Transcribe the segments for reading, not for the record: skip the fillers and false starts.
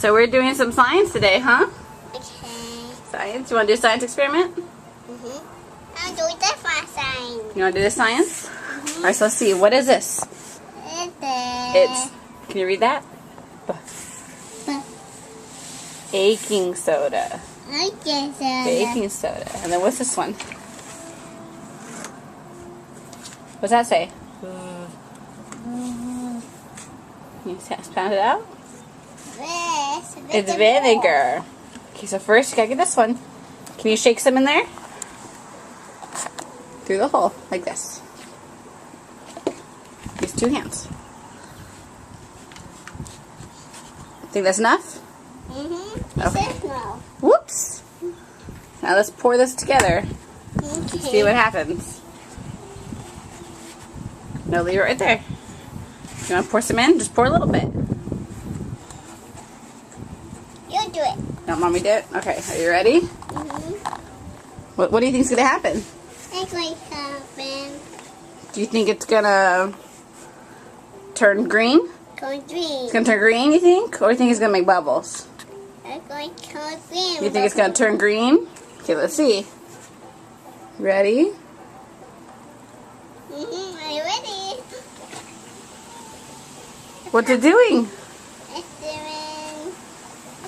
So we're doing some science today, huh? Okay. Science? You want to do a science experiment? I'll do this for science. You want to do this science? Alright, so let's see. What is this? It's, can you read that? Baking soda. Baking soda. And then what's this one? What's that say? Can you pound it out? It's vinegar. Okay, so first you gotta get this one. Can you shake some in there? Through the hole, like this. Use 2 hands. Think that's enough? Okay. Whoops. Now let's pour this together and see what happens. No, leave it right there. You want to pour some in? Just pour a little bit. You do it. Don't mommy do it? Okay, are you ready? What do you think is going to happen? It's like something. Do you think it's going to turn green? Going green. It's going to turn green, you think? Or do you think it's going to make bubbles? It's going to turn green. You think it's going to turn green? Okay, let's see. Ready? Are you ready? What's it doing? It's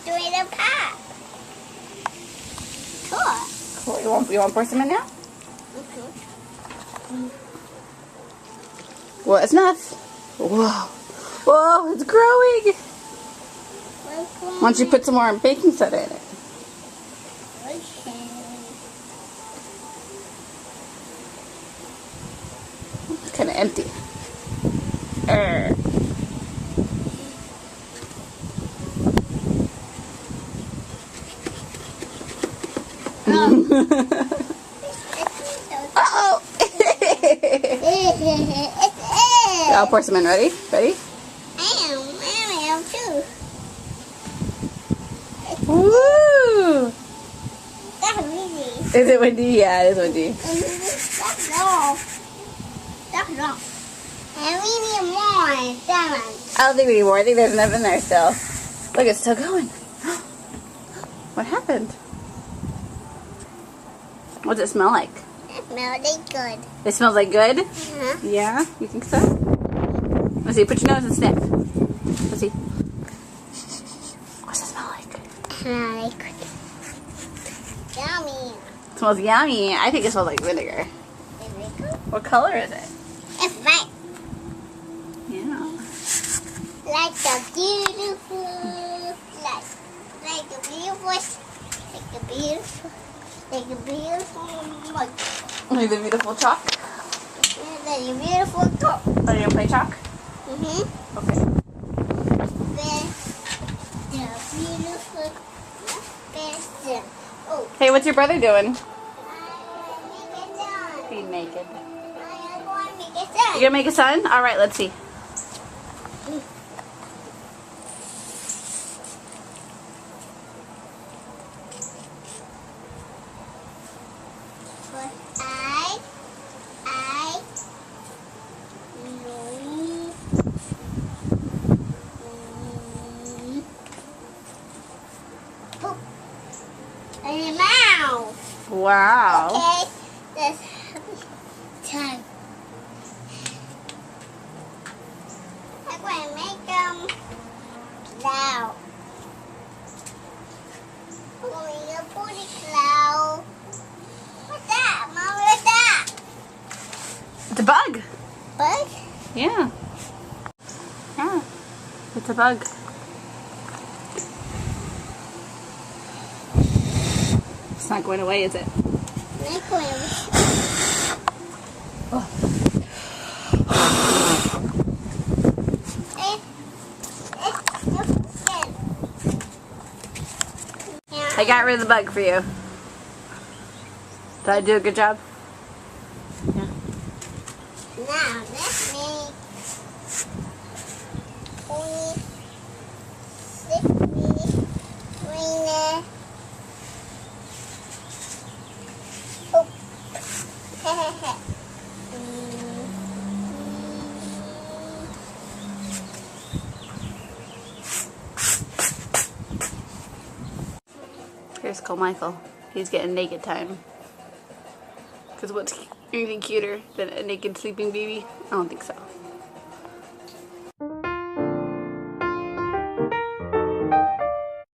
doing the pop. Cool. Cool. You want to pour some in now? Well, it's enough. Whoa. Whoa, it's growing. Why don't you put some more baking soda in it? It's kind of empty. Uh-oh! I'll pour some in. Ready? Ready? I am too. Woo! That's windy. Is it windy? Yeah, it is windy. That's wrong. That's wrong. And we need more. That one. I don't think we need more. I think there's enough in there still. Look, it's still going. What happened? What does it smell like? It smells like good. It smells like good? Uh-huh. Yeah? You think so? Let's see. Put your nose and sniff. Let's see. What's it smell like? Like yummy. It smells yummy. I think it smells like vinegar. Is it good? What color is it? It's white. Yeah. Like a beautiful, like a beautiful mug. Like the beautiful chalk? Like a beautiful cup. Are you going to play chalk? Okay. The beautiful person. Oh, Hey, what's your brother doing? I'm gonna Being naked. make it done. I'm going to make it You done. gonna make a sun? Alright, let's see. But and mouth. Wow. Okay, let's time. I'm going to make them cloud. I'm going to put it cloud. What's that, Mom? What's that? It's a bug. Bug? Yeah. Yeah. It's a bug. It's not going away, is it? Not going to. I got rid of the bug for you. Did I do a good job? Yeah. Now, let's make only 60 green. Oh. Here's Carmichael. He's getting naked time. Because what's anything cuter than a naked sleeping baby? I don't think so.